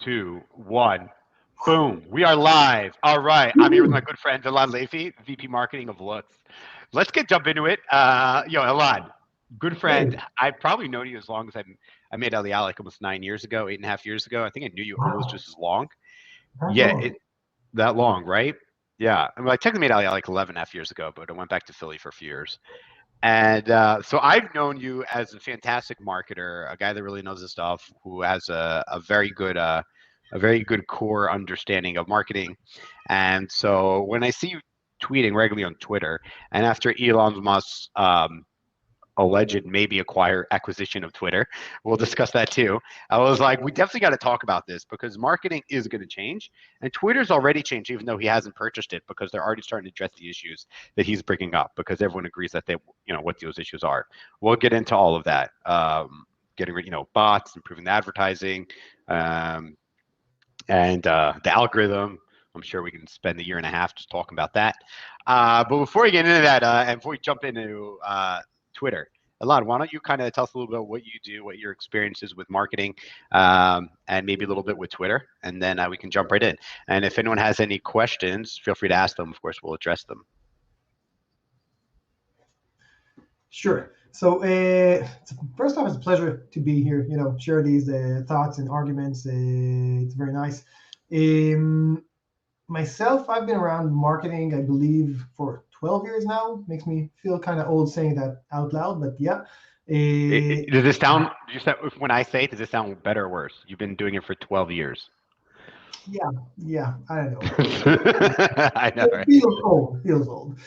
2, 1. Boom. We are live. All right. I'm here with my good friend Elad Levy, VP Marketing of Loox. Let's jump into it. Elad, good friend. Hey, I've probably known you as long as I made Aliyah like almost 9 years ago, 8.5 years ago. I think I knew you almost wow, just as long. that Yeah, long. that long, right? Yeah. I mean, I technically made Aliyah like 11.5 years ago, but I went back to Philly for a few years. And so I've known you as a fantastic marketer, a guy that really knows his stuff, who has a very good core understanding of marketing. And so when I see you tweeting regularly on Twitter, and after Elon Musk's alleged maybe acquisition of Twitter, we'll discuss that too. I was like, we definitely got to talk about this because marketing is going to change, and Twitter's already changed, even though he hasn't purchased it, because they're already starting to address the issues that he's bringing up because everyone agrees that what those issues are. We'll get into all of that. Getting rid, bots, improving the advertising, um, and the algorithm. I'm sure we can spend a year and a half just talking about that. But before we get into that, and before we jump into Twitter, Elad, why don't you kind of tell us a little bit about what you do, what your experience is with marketing, and maybe a little bit with Twitter, and then we can jump right in. And if anyone has any questions, feel free to ask them. Of course, we'll address them. Sure. So, first off, it's a pleasure to be here. Share these thoughts and arguments. It's very nice. Um, Myself, I've been around marketing, I believe, for 12 years now. Makes me feel kind of old saying that out loud, but yeah. Does this sound, just when I say it, does this sound better or worse? You've been doing it for 12 years. Yeah, yeah, I don't know. I know, It right? feels old.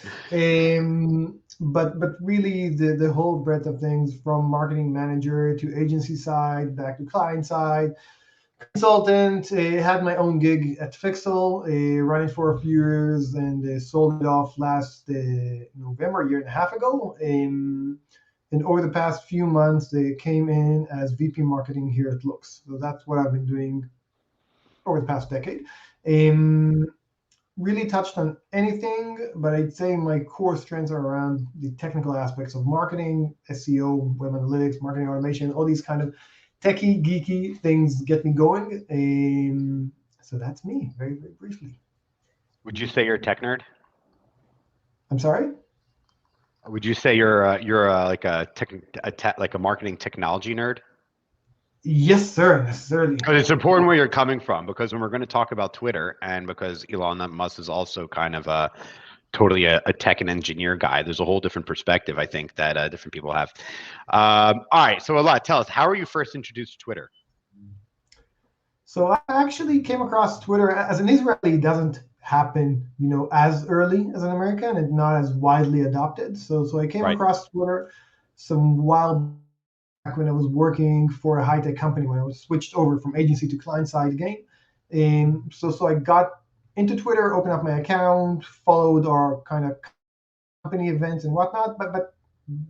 But really the whole breadth of things from marketing manager to agency side, back to client side, consultant, had my own gig at Fixel, running for a few years and sold it off last November, a year and a half ago. And over the past few months, they came in as VP marketing here at Loox. So that's what I've been doing over the past decade. Um, Really touched on anything, but I'd say my core strengths are around the technical aspects of marketing, SEO, web analytics, marketing automation, all these kind of techie, geeky things get me going. So that's me, very, very briefly. Would you say you're a tech nerd? I'm sorry? Would you say you're like like a marketing technology nerd? Yes, sir, necessarily. But it's important where you're coming from because when we're going to talk about Twitter, and because Elon Musk is also kind of totally a tech and engineer guy, there's a whole different perspective I think that different people have. All right, so Elad, tell us, how are you first introduced to Twitter? So I actually came across Twitter as an Israeli. It doesn't happen, as early as an American and not as widely adopted. So I came Right. across Twitter some while back when I was working for a high tech company when I was switched over from agency to client side again. And so I got into Twitter, opened up my account, followed our kind of company events and whatnot, but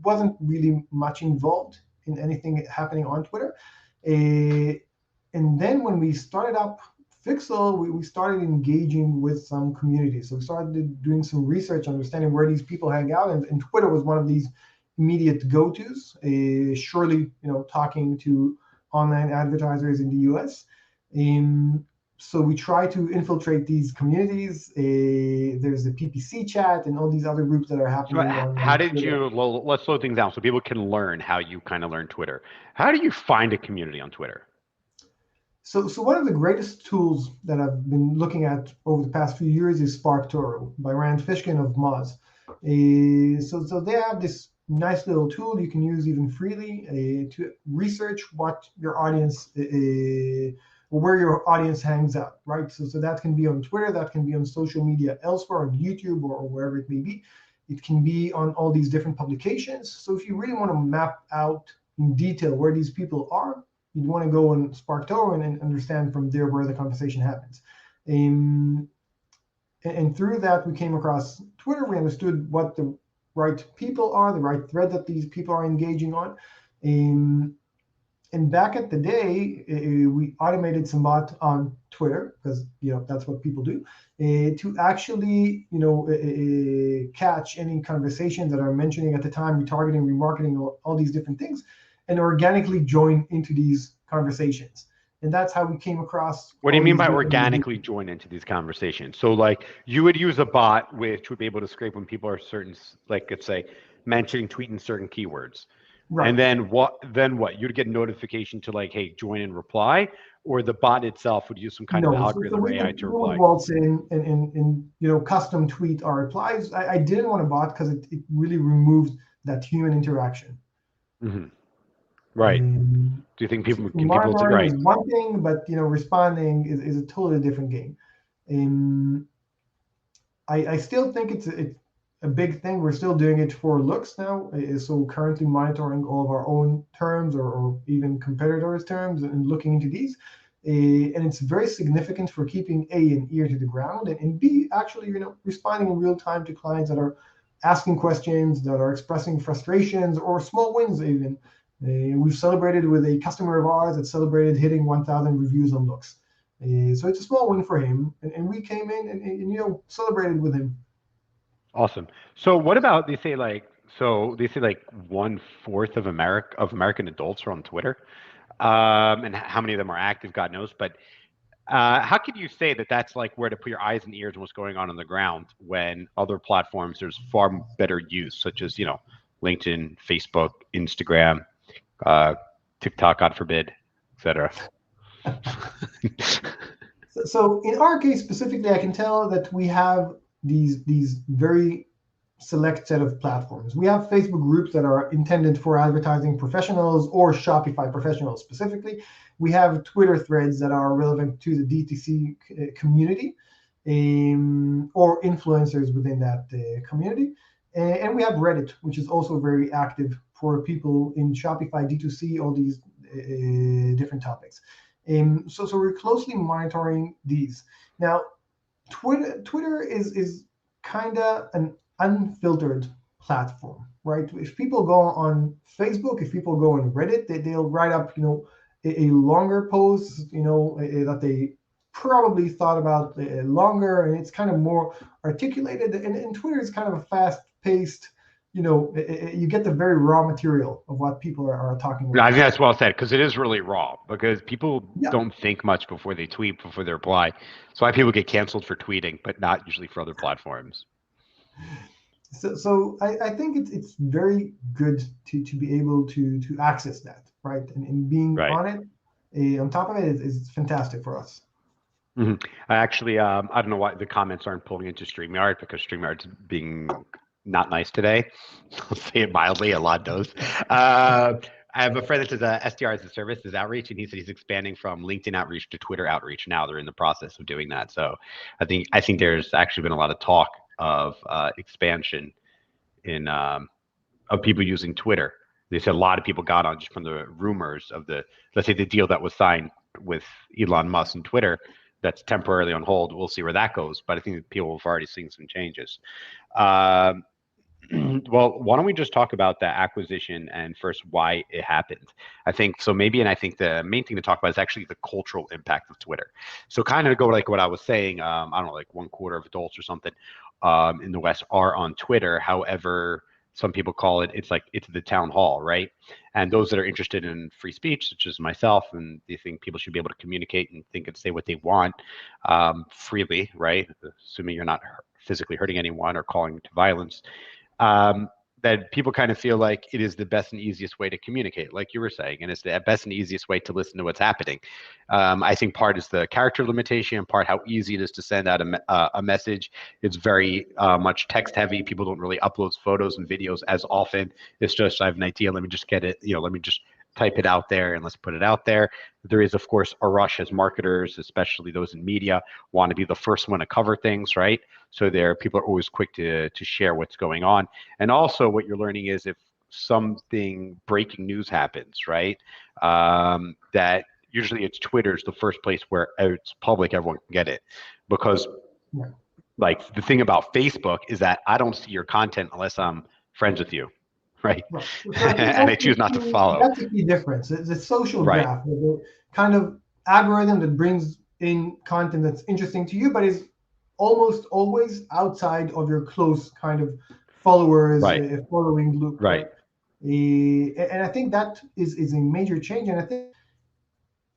wasn't really much involved in anything happening on Twitter. Uh, and then when we started up Fixel, we started engaging with some communities. So we started doing some research, understanding where these people hang out, and Twitter was one of these immediate go-tos. Surely, talking to online advertisers in the US. So we try to infiltrate these communities. There's the PPC chat and all these other groups that are So happening how on did Twitter. you, well, let's slow things down so people can learn how you kind of learn Twitter. How do you find a community on Twitter? So one of the greatest tools that I've been looking at over the past few years is SparkToro by Rand Fishkin of Moz. So they have this nice little tool you can use even freely to research what your audience, where your audience hangs out, right? So that can be on Twitter, that can be on social media elsewhere, on YouTube or wherever it may be. It can be on all these different publications. So if you really want to map out in detail where these people are, you'd want to go on SparkToro and understand from there where the conversation happens. And through that, we came across Twitter. We understood what the right people are, the right thread that these people are engaging on. And back at the day, we automated some bot on Twitter because that's what people do to actually catch any conversations that are mentioning at the time, retargeting, remarketing, all these different things, and organically join into these conversations. and that's how we came across What do you all mean these by different reviews. organically join into these conversations? So like you would use a bot which would be able to scrape when people are certain, like let's say, mentioning, tweeting certain keywords. And Right. then what? You'd get a notification to like, hey, join and reply, or the bot itself would use some kind of No, so algorithm or we AI would to we would reply. waltz in and custom tweet our replies. I didn't want a bot because it really removed that human interaction. Hmm. Right. Um, Do you think so, people so can people monitoring right? is one thing, but responding is a totally different game. Um, I still think it's a big thing. We're still doing it for Loox now. So currently monitoring all of our own terms or even competitors' terms and looking into these. And it's very significant for keeping A, an ear to the ground, and B, actually responding in real time to clients that are asking questions, that are expressing frustrations or small wins even. We've celebrated with a customer of ours that celebrated hitting 1,000 reviews on Loox. So it's a small win for him, and we came in and celebrated with him. Awesome. So what about they say like 1/4 of American adults are on Twitter, and how many of them are active, God knows. But how could you say that that's like where to put your eyes and ears on what's going on the ground when other platforms there's far better use, such as LinkedIn, Facebook, Instagram, uh, TikTok, God forbid, etc. So in our case specifically, I can tell that we have these very select set of platforms. We have Facebook groups that are intended for advertising professionals or Shopify professionals specifically. We have Twitter threads that are relevant to the DTC community or influencers within that community. And we have Reddit, which is also very active for people in Shopify, D2C, all these different topics. So we're closely monitoring these. Now, Twitter is kind of an unfiltered platform, right? If people go on Facebook, if people go on Reddit, they'll write up, a longer post, that they probably thought about longer, and it's kind of more articulated. And Twitter is kind of a fast-paced, you get the very raw material of what people are talking I about. think that's well said because it is really raw because people Yeah. don't think much before they tweet, before they reply. So why people get canceled for tweeting, but not usually for other platforms. So I think it's very good to be able to access that, right? And being Right. on it, on top of it is fantastic for us. Hmm. I actually, I don't know why the comments aren't pulling into StreamYard because StreamYard's being not nice today. I'll say it mildly. A lot does. I have a friend that does SDR as a service, does outreach, and he said he's expanding from LinkedIn outreach to Twitter outreach. Now they're in the process of doing that. So I think there's actually been a lot of talk of expansion in of people using Twitter. They said a lot of people got on just from the rumors of let's say the deal that was signed with Elon Musk and Twitter that's temporarily on hold. We'll see where that goes, but I think people have already seen some changes. Um, well, why don't we just talk about the acquisition and first why it happened? I think so. Maybe, and I think the main thing to talk about is actually the cultural impact of Twitter. So, kind of go like what I was saying. I don't know, like 1/4 of adults or something in the West are on Twitter. However, some people call it's the town hall, right? And those that are interested in free speech, such as myself, and they think people should be able to communicate and think and say what they want freely, right? Assuming you're not physically hurting anyone or calling to violence, um, that people kind of feel like it is the best and easiest way to communicate, like you were saying, and it's the best and easiest way to listen to what's happening. I think part is the character limitation, part how easy it is to send out a message. It's very much text heavy. People don't really upload photos and videos as often. It's just, I have an idea, let me just get it, let me just type it out there and let's put it out there. There is, of course, a rush as marketers, especially those in media, want to be the first one to cover things, right? So people are always quick to share what's going on. And also what you're learning is if something breaking news happens, right? That usually it's Twitter's the first place where it's public, everyone can get it. Because Right. like the thing about Facebook is that I don't see your content unless I'm friends with you, right? Right. So I think And I choose not to follow. that's the key difference. It's a social Right, graph, the kind of algorithm that brings in content that's interesting to you, but is almost always outside of your close kind of followers, right, following loop, right. right? And I think that is a major change. And I think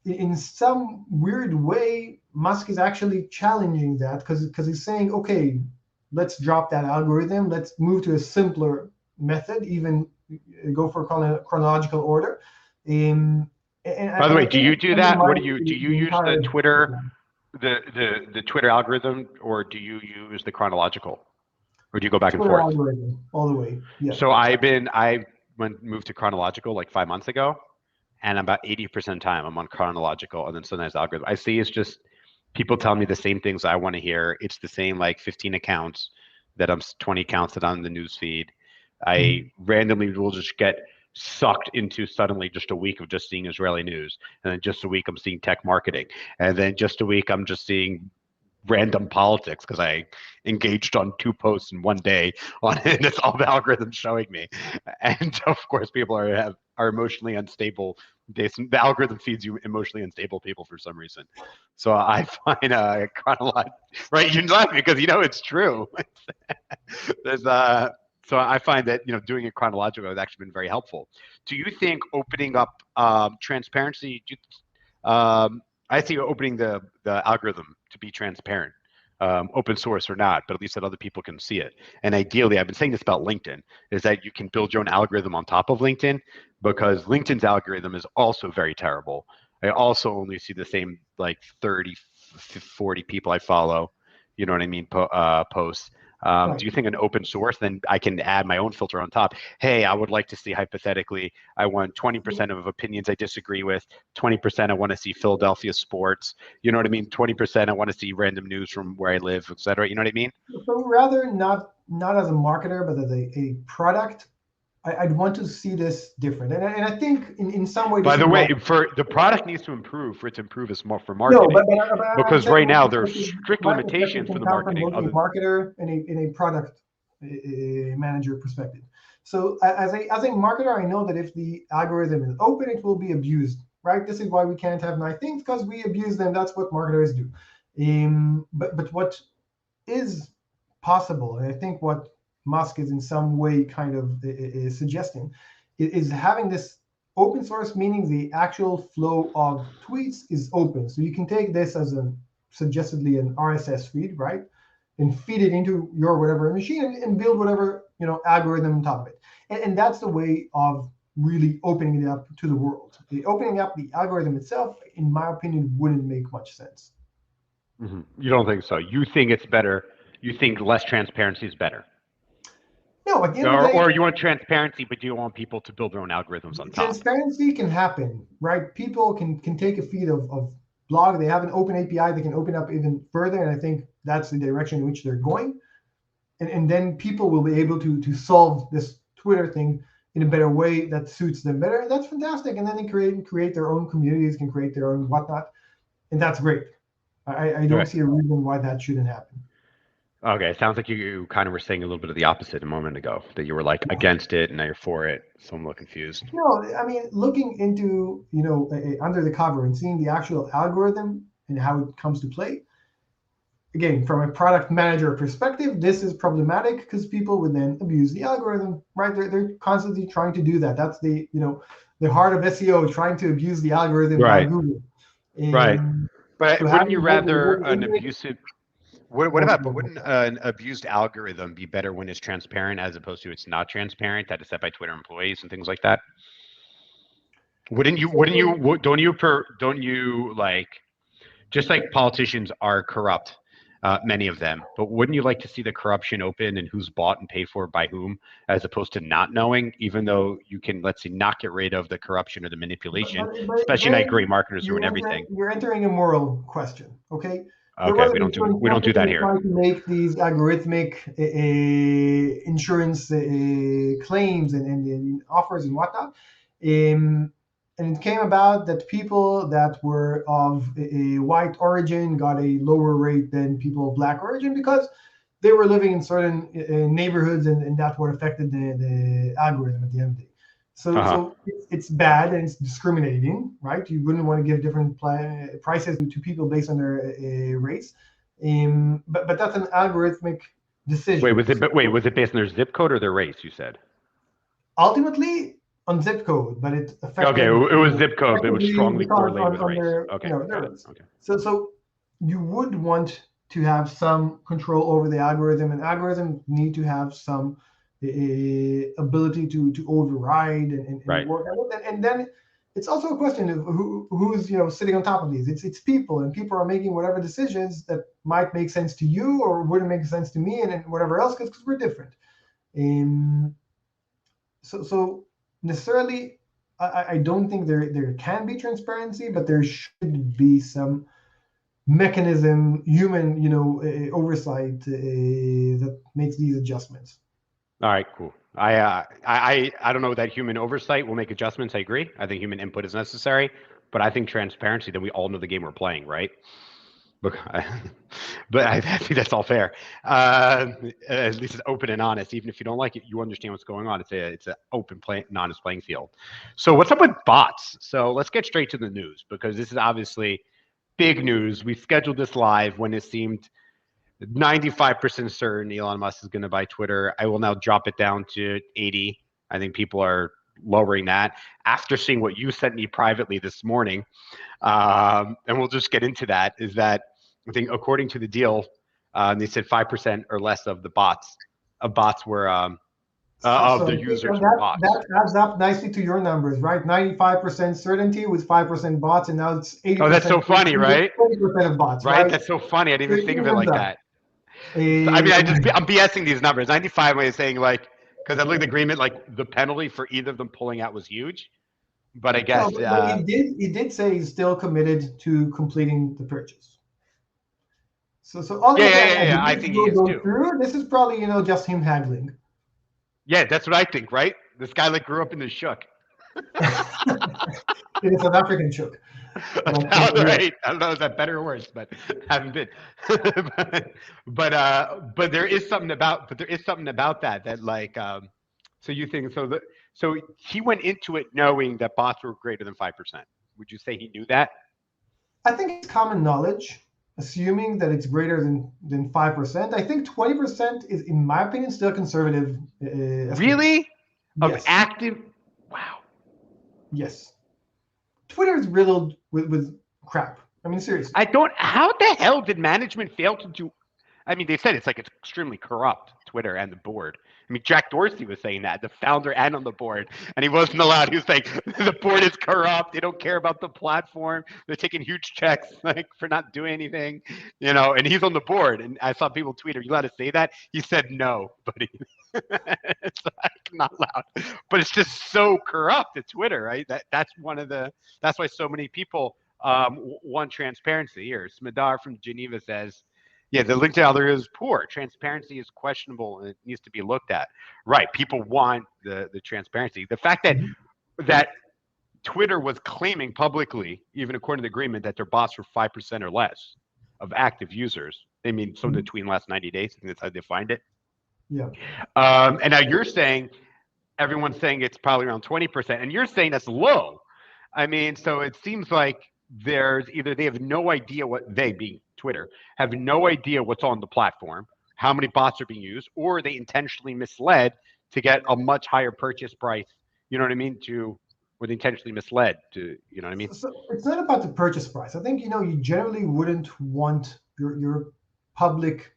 in some weird way, Musk is actually challenging that because he's saying, okay, let's drop that algorithm. Let's move to a simpler method, even go for chronological order. By the And I way, do think you it's do that? What undermining do you the use the entire Twitter the Twitter algorithm, or do you use the chronological, or do you go back and Twitter forth? algorithm all the way. Yeah. So I moved to chronological like 5 months ago, and about 80% of the time I'm on chronological, and then sometimes algorithm. I see it's just people tell me the same things I want to hear. It's the same like 15 accounts that I'm 20 accounts that I'm in the news feed. I randomly will just get sucked into suddenly just a week of just seeing Israeli news, and then just a week I'm seeing tech marketing, and then just a week I'm just seeing random politics because I engaged on 2 posts in one day on it. And that's all the algorithm's showing me. And of course, people are emotionally unstable. The algorithm feeds you emotionally unstable people for some reason. So I find chronological, right? You're laughing because you know it's true. There's so I find that doing it chronological has actually been very helpful. Do you think opening up transparency? I think opening the algorithm to be transparent, open source or not, but at least that other people can see it. And ideally, I've been saying this about LinkedIn, is that you can build your own algorithm on top of LinkedIn, because LinkedIn's algorithm is also very terrible. I also only see the same like 30, 40 people I follow. You know what I mean? Posts. Right. Do you think an open source, then I can add my own filter on top? Hey, I would like to see hypothetically, I want 20% of opinions I disagree with, 20% I want to see Philadelphia sports. You know what I mean? 20% I want to see random news from where I live, et cetera. You know what I mean? So rather not as a marketer, but as a product, I'd want to see this different. And I think in some way By this is the why. way, for the product needs to improve for it to improve as more for No, marketing, but I'm because saying right now there's strict my perspective limitations for can the come from marketing. both a Other marketer and a product manager perspective. So as a marketer, I know that if the algorithm is open, it will be abused. Right. This is why we can't have nice things, because we abuse them. That's what marketers do. But what is possible, and I think what Musk is in some way kind of is suggesting, is having this open source, meaning the actual flow of tweets is open. So you can take this as a suggestively an RSS feed, right? And feed it into your whatever machine, and build whatever algorithm on top of it. And that's the way of really opening it up to the world. Opening up the algorithm itself, in my opinion, wouldn't make much sense. You don't think so? You think it's better? You think less transparency is better? No, at the end of the Or day, you want transparency, but you want people to build their own algorithms on top? transparency can happen, right? People can take a feed of blog. They have an open API. They can open up even further, and I think that's the direction in which they're going. And then people will be able to solve this Twitter thing in a better way that suits them better. That's fantastic. And then they create their own communities, can create their own whatnot, and that's great. I don't Okay. see a reason why that shouldn't happen. Okay. It sounds like you kind of were saying a little bit of the opposite a moment ago, that you were like against it and now you're for it. So I'm a little confused. No, I mean, looking into under the cover and seeing the actual algorithm and how it comes to play, again, from a product manager perspective, this is problematic because people would then abuse the algorithm, right? They're constantly trying to do that. That's the heart of SEO, trying to abuse the algorithm by Right. Google. Right. And But so wouldn't you having both a rather whole an index, abusive what more, about, but more, wouldn't an abused algorithm be better when it's transparent as opposed to it's not transparent, that is set by Twitter employees and things like that? Wouldn't you, so don't you like, just like politicians are corrupt, many of them, but wouldn't you like to see the corruption open and who's bought and paid for by whom, as opposed to not knowing, even though you can, let's say, not get rid of the corruption or the manipulation, but especially not great then marketers ruin everything. you're entering a moral question. Okay, there Okay, was an insurance we don't do that company here. trying to make these algorithmic insurance claims and offers and whatnot. And it came about that people that were of a white origin got a lower rate than people of black origin, because they were living in certain neighborhoods, and that what affected the algorithm at the end of the day. So, Uh-huh. so it's bad and it's discriminating, right? You wouldn't want to give different prices to people based on their race, but that's an algorithmic decision. Wait, was it based on their zip code or their race, you said? Ultimately, on zip code, but it Okay, affected it was zip code, but it was strongly because correlated with on race. their Okay, their got it. race. Okay. So you would want to have some control over the algorithm, and algorithms need to have some ability to override and Right. work on it. And then it's also a question of who's sitting on top of these. It's people, and people are making whatever decisions that might make sense to you or wouldn't make sense to me, and whatever else, because we're different. Um, so necessarily, I don't think there can be transparency, but there should be some mechanism, human, oversight that makes these adjustments. All right, cool. I don't know that human oversight will make adjustments. I agree. I think human input is necessary, but I think transparency. Then we all know the game we're playing, right? Look, but I think that's all fair. At least it's open and honest. Even if you don't like it, you understand what's going on. It's an open, and honest playing field. So what's up with bots? So let's get straight to the news because this is obviously big news. We scheduled this live when it seemed 95% certain Elon Musk is going to buy Twitter. I will now drop it down to 80. I think people are lowering that after seeing what you sent me privately this morning. And we'll just get into that. Is that I think according to the deal, they said 5% or less of the bots were of the users were bots. That adds up nicely to your numbers, right? 95% certainty with 5% bots, and now it's Oh, that's so 80% funny, right? 20% of bots, Right? right? That's so funny. I didn't So even it think of it evens like up. that. I mean, I'm BSing these numbers. 95 way of saying like because I looked at the agreement, like the penalty for either of them pulling out was huge. But I No, guess but it did say he's still committed to completing the purchase. So ultimately, I yeah. I believe think he will is go too. through. This is probably just him haggling. Yeah, that's what I think, right? This guy like grew up in the shook. In a South African chook. Sounds right. I don't know, is that better or worse, but haven't been. But there is something about that like so you think so he went into it knowing that bots were greater than 5%. Would you say he knew that? I think it's common knowledge, assuming that it's greater than 5%. I think 20% is, in my opinion, still conservative estimate. Really? Of Yes, active wow. yes. Twitter is riddled with crap. I mean, seriously. I don't how the hell did management fail to do I mean, they said it's extremely corrupt, Twitter and the board. I mean, Jack Dorsey was saying that, the founder and on the board, and he wasn't allowed. He was like, the board is corrupt. They don't care about the platform. They're taking huge checks like for not doing anything, And he's on the board. And I saw people tweet, "Are you allowed to say that?" He said, "No, buddy." It's like not allowed. But it's just so corrupt at Twitter, right? That's why so many people want transparency. Here, Smadar from Geneva says. Yeah, the LinkedIn algorithm is poor. Transparency is questionable and it needs to be looked at. Right. People want the transparency. The fact that Mhm. that Twitter was claiming publicly, even according to the agreement, that their bots were 5% or less of active users. I mean, some Mhm. between the last 90 days. I think that's how they find it. Yeah. And now you're saying everyone's saying it's probably around 20%, and you're saying that's low. I mean, so it seems like there's either they have no idea what they, being Twitter, have no idea what's on the platform, how many bots are being used, or they intentionally misled to get a much higher purchase price. You know what I mean? Or they intentionally misled to, you know what I mean? So it's not about the purchase price. I think you generally wouldn't want your public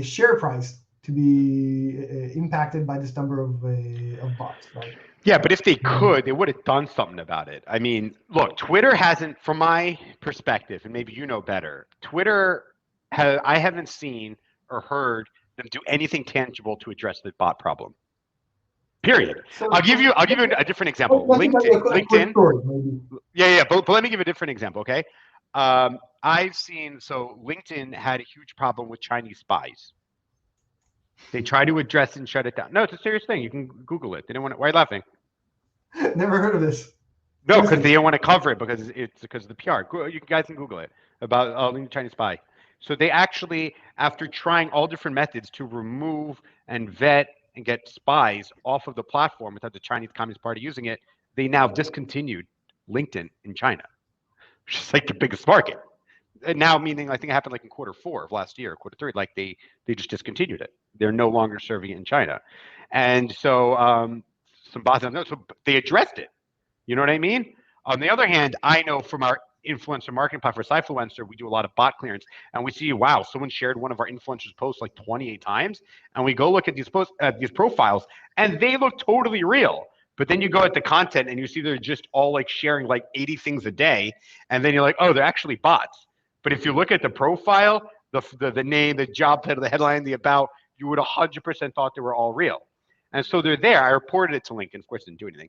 share price to be impacted by this number of bots, right? Yeah, but if they Mhm. could, they would have done something about it. I mean, look, Twitter hasn't, from my perspective, and maybe you know better, I haven't seen or heard them do anything tangible to address the bot problem. Period. So I'll give you a different example. let me tell you a quick LinkedIn. story, maybe. Yeah. But let me give a different example, okay? I've seen so LinkedIn had a huge problem with Chinese spies. They try to address and shut it down. No, it's a serious thing. You can Google it. They didn't want to. Why are you laughing? Never heard of this. No, What is because they this? don't want to cover it because it's because of the PR. You guys can Google it about LinkedIn Chinese spy. So they actually, after trying all different methods to remove and vet and get spies off of the platform without the Chinese Communist Party using it, they now discontinued LinkedIn in China, which is like the biggest market. And now, meaning I think it happened like in quarter 4 of last year, quarter 3, like they just discontinued it. They're no longer serving it in China, and so some bots on there. So they addressed it. You know what I mean? On the other hand, I know from our influencer marketing platform, Cyfluencer, we do a lot of bot clearance, and we see, wow, someone shared one of our influencers' posts like 28 times, and we go look at these posts, these profiles, and they look totally real. But then you go at the content, and you see they're just all like sharing like 80 things a day, and then you're like, oh, they're actually bots. But if you look at the profile, the name, the job title, the headline, the about, you would 100% thought they were all real. And so they're there. I reported it to LinkedIn. Of course, didn't do anything,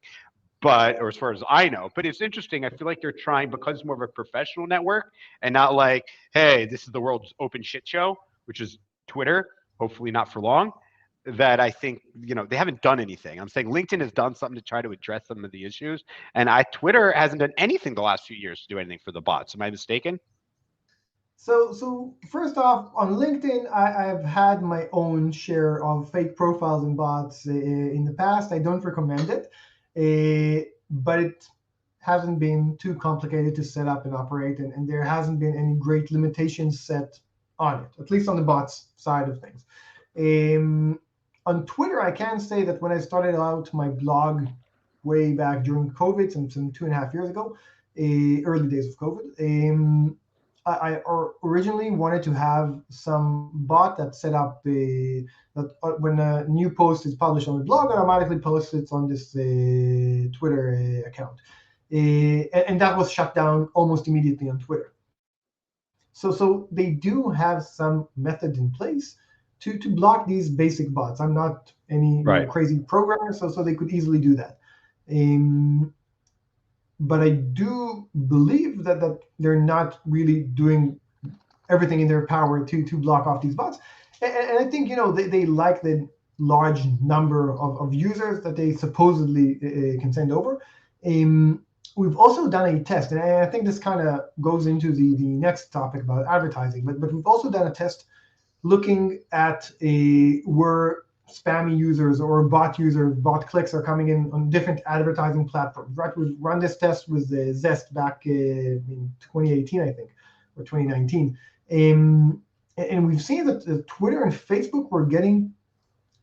but or as far as I know. But it's interesting. I feel like they're trying because it's more of a professional network and not like, hey, this is the world's open shit show, which is Twitter. Hopefully not for long. That I think they haven't done anything. I'm saying LinkedIn has done something to try to address some of the issues, and Twitter hasn't done anything the last few years to do anything for the bots. Am I mistaken? So first off, on LinkedIn, I've had my own share of fake profiles and bots in the past. I don't recommend it, but it hasn't been too complicated to set up and operate, and there hasn't been any great limitations set on it, at least on the bots side of things. On Twitter, I can say that when I started out my blog way back during COVID, some 2.5 years ago, early days of COVID, I originally wanted to have some bot that set up that when a new post is published on the blog, automatically posts it on this Twitter account. And that was shut down almost immediately on Twitter. So they do have some method in place to block these basic bots. I'm not any crazy programmer, so they could easily do that. But I do believe that they're not really doing everything in their power to block off these bots. And I think they like the large number of users that they supposedly can send over. We've also done a test, and I think this kind of goes into the next topic about advertising. But we've also done a test looking at where spammy users or bot clicks are coming in on different advertising platforms. Right, we've run this test with Zest back in 2018, I think, or 2019, and we've seen that Twitter and Facebook were getting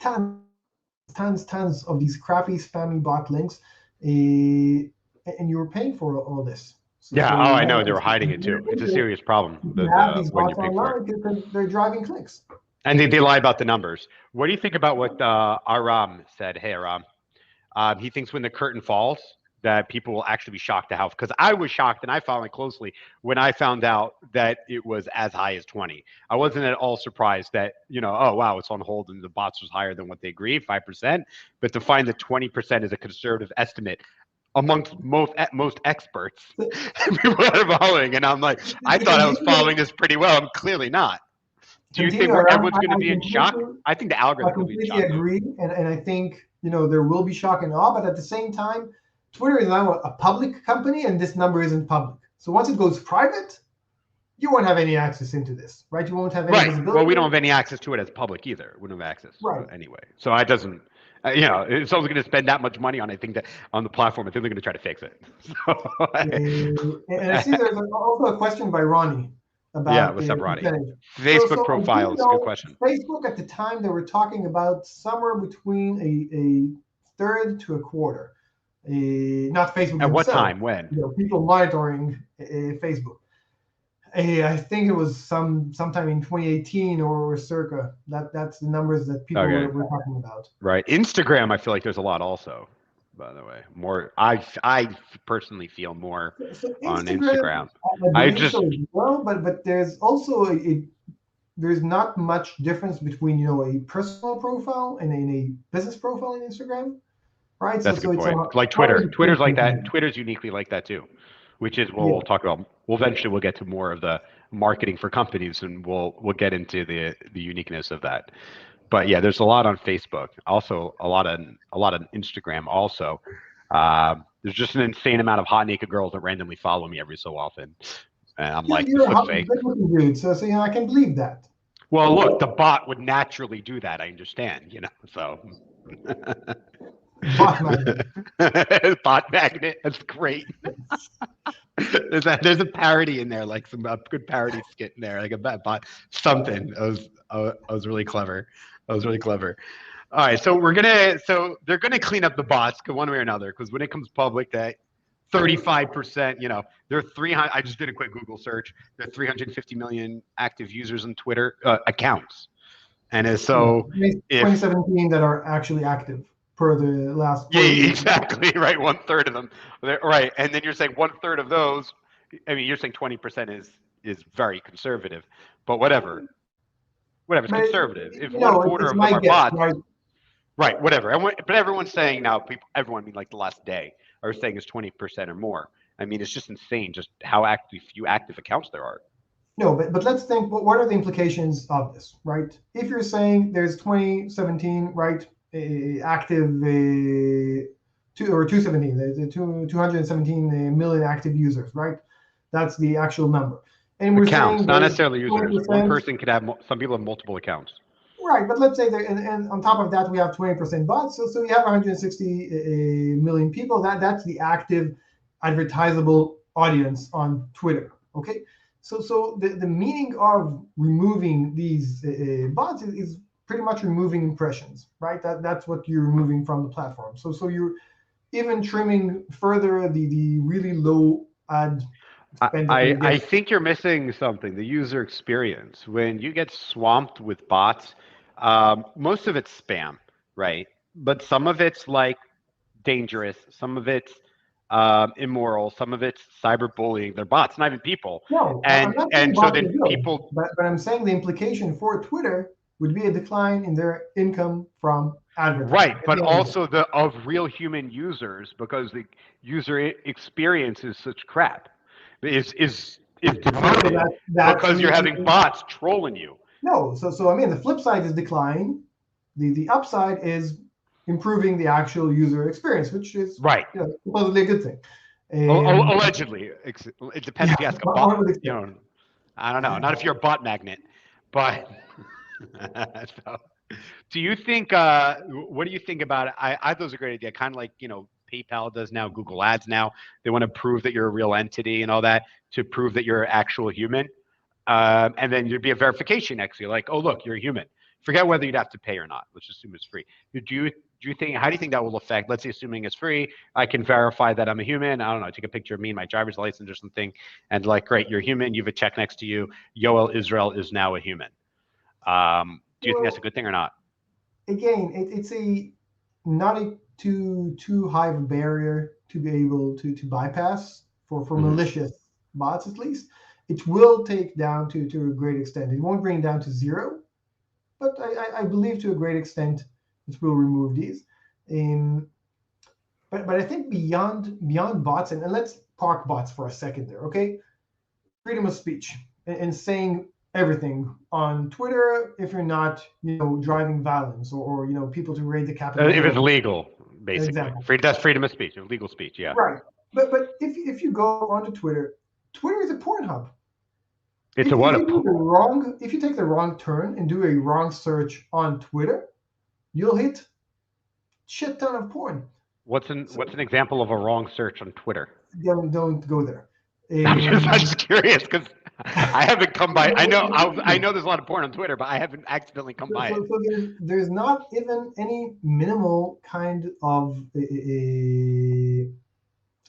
tons of these crappy spammy bot links, and you were paying for all this. I know they were hiding it too. It's a serious problem. You have these bots online because they're driving clicks. And they lie about the numbers. What do you think about what Aram said? Hey, Aram. He thinks when the curtain falls, that people will actually be shocked to how, because I was shocked and I followed it closely when I found out that it was as high as 20. I wasn't at all surprised that, oh, wow, it's on hold and the bots was higher than what they agreed, 5%. But to find that 20% is a conservative estimate amongst most experts, people that are following. And I'm like, I thought I was following this pretty well. I'm clearly not. Do you think everyone's going to be in shock? I think the algorithm will be in shock. I completely agree, and I think there will be shock and awe, but at the same time, Twitter is now a public company, and this number isn't public. So once it goes private, you won't have any access into this, right? You won't have any visibility. Well, we don't have any access to it as public either. We don't have access to it anyway. So it doesn't. If someone's going to spend that much money on, I think that on the platform, I think they're going to try to fix it. And I see there's also a question by Ronnie. What's up, Ronnie? Facebook profiles, good question. Facebook at the time, they were talking about somewhere between a third to a quarter. Not Facebook. At what time? When? People monitoring Facebook. I think it was sometime in 2018 or circa. That's the numbers that people were talking about. Right. Instagram, I feel like there's a lot also. By the way, more. I personally feel more on Instagram. But there's also there's not much difference between a personal profile and a business profile on Instagram, right? That's a good point. Like Twitter. Twitter's like that. Twitter's uniquely like that too, which is what we'll talk about. We'll eventually get to more of the marketing for companies, and we'll get into the uniqueness of that. But yeah, there's a lot on Facebook. Also, a lot on Instagram. Also, there's just an insane amount of hot naked girls that randomly follow me every so often, and I'm like, you're a fake. Dude, so I can believe that. Well, look, the bot would naturally do that. I understand, So. Bot magnet. Bot magnet. That's great. There's a parody in there, like some good parody skit in there, like a bot something. I was really clever. All right, so they're gonna clean up the bots one way or another because when it comes public that 35%, there are 300. I just did a quick Google search. There are 350 million active users on Twitter accounts, and Yeah, so if 2017 that are actually active per the last yeah, for the exactly right, 1/3 of them, right, and then you're saying 1/3 of those. I mean, you're saying 20% is very conservative, but whatever's but conservative. If one quarter it's of them my are guess, bots, right? right, whatever. But everyone's saying now, everyone, I mean, like the last day, are saying it's 20% or more. I mean, it's just insane just how few active accounts there are. No, but let's think. What are the implications of this, right? If you're saying there's 2017, right, active 217, there's 217 million active users, right? That's the actual number, and we're Accounts, saying not there's necessarily users. One 20%. person could have, some people have multiple accounts. Right, but let's say that, and on top of that, we have 20% bots. So we have 160 million people. That's the active advertisable audience on Twitter. Okay, so the meaning of removing these bots is pretty much removing impressions, right? That's what you're removing from the platform. So you're even trimming further the really low ad spend that I, you're I getting. think you're missing something, the user experience. When you get swamped with bots, most of it's spam, right? But some of it's like dangerous, some of it's immoral, some of it's cyberbullying. They're bots, not even people. No, I'm And not saying and so bots then are good, people, but I'm saying the implication for Twitter would be a decline in their income from advertising. right, At but the end of the day. also the of real human users because the user experience is such crap. Is So demoted that's because you're having bots trolling you. no. So I mean, the flip side is decline. The upside is improving the actual user experience, which is Right. supposedly a good thing. Um, Allegedly, it depends yeah, if you ask a one bot. would expect. I don't know. Not if you're a bot magnet, but so, do you think? What do you think about it? I thought it was a great idea. Kind of like PayPal does now, Google Ads now. They want to prove that you're a real entity and all that to prove that you're an actual human. And then there'd be a verification next to you, like, oh look, you're a human. Forget whether you'd have to pay or not. Let's assume it's free. Do you think? How do you think that will affect? Let's say, assuming it's free, I can verify that I'm a human. I don't know. Take a picture of me, my driver's license, or something, and like, great, you're human. You have a check next to you. Yoel Israel is now a human. Do you think that's a Well, good thing or not? again, it's a not a too high of a barrier to be able to bypass for Mm-hmm. malicious bots at least. It will take down to a great extent. It won't bring it down to zero, but I believe to a great extent it will remove these. Um, but I think beyond bots, and let's park bots for a second there, okay? Freedom of speech and saying everything on Twitter if you're not, driving violence or people to raid the Capitol If it's Hill, legal, an basically, example. that's freedom of speech, legal speech. Yeah, Right. But if you go onto Twitter, Twitter is a porn hub. it's a If what you do the wrong, if you take the wrong turn and do a wrong search on Twitter, you'll hit shit ton of porn. what's an So what's an example of a wrong search on Twitter? don't go there. I'm just curious because I haven't come by. I know there's a lot of porn on Twitter, but I haven't accidentally come by it. So there's not even any minimal kind of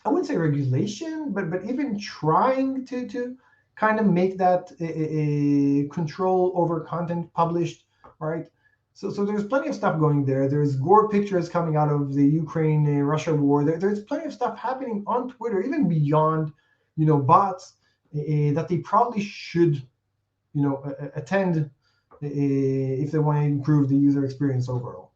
I wouldn't say regulation, but even trying to kind of make that a control over content published, right? So there's plenty of stuff going there. There's gore pictures coming out of the Ukraine Russia war. There's plenty of stuff happening on Twitter, even beyond bots that they probably should attend if they want to improve the user experience overall.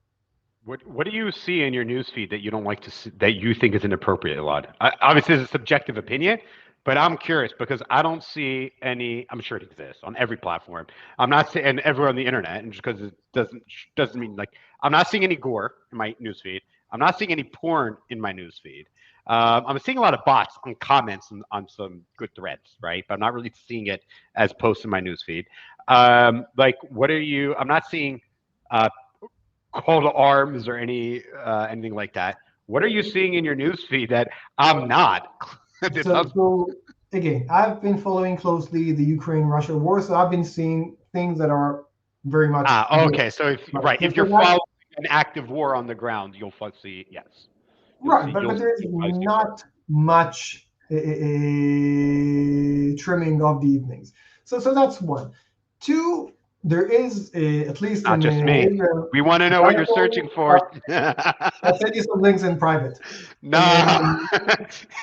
What do you see in your newsfeed that you don't like to see, that you think is inappropriate, Elad? Obviously, it's a subjective opinion, but I'm curious because I don't see any. I'm sure it exists on every platform. I'm not saying and everywhere on the internet, and just because it doesn't mean like I'm not seeing any gore in my newsfeed. I'm not seeing any porn in my newsfeed. I'm seeing a lot of bots on comments on some good threads, right? But I'm not really seeing it as posts in my newsfeed. Like, what are you? I'm not seeing uh, call to arms or anything like that. What are you seeing in your newsfeed that I'm not? So again, I've been following closely the Ukraine-Russia war, so I've been seeing things that are very much good. Okay. So Right. if So you're that following an active war on the ground, you'll see yes, Right, but you'll there is probably see more. not much trimming of the evenings. So that's one. Two, there is at least Not in just me. Israel. We want to know what you're searching for. I'll send you some links in private. No,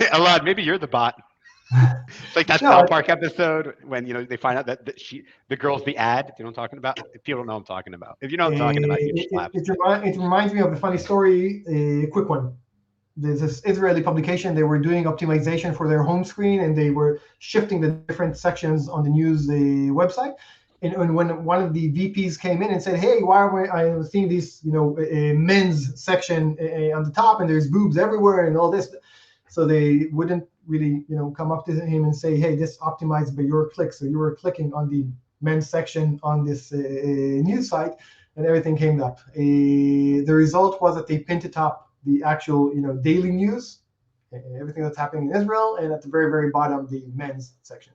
Elad, maybe you're the bot. It's like that No, South Park episode when they find out that the girl's the ad. You know what I'm talking about? If people don't know what I'm talking about. If you know what I'm talking about, you just laugh. it reminds me of a funny story, a quick one. There's this Israeli publication. They were doing optimization for their home screen, and they were shifting the different sections on the news website. And when one of the VPs came in and said, "Hey, why are I seeing this, men's section on the top, and there's boobs everywhere and all this?" So they wouldn't really, come up to him and say, "Hey, this optimized by your click." So you were clicking on the men's section on this news site, and everything came up. The result was that they pinned to top the actual, daily news, everything that's happening in Israel, and at the very, very bottom, the men's section.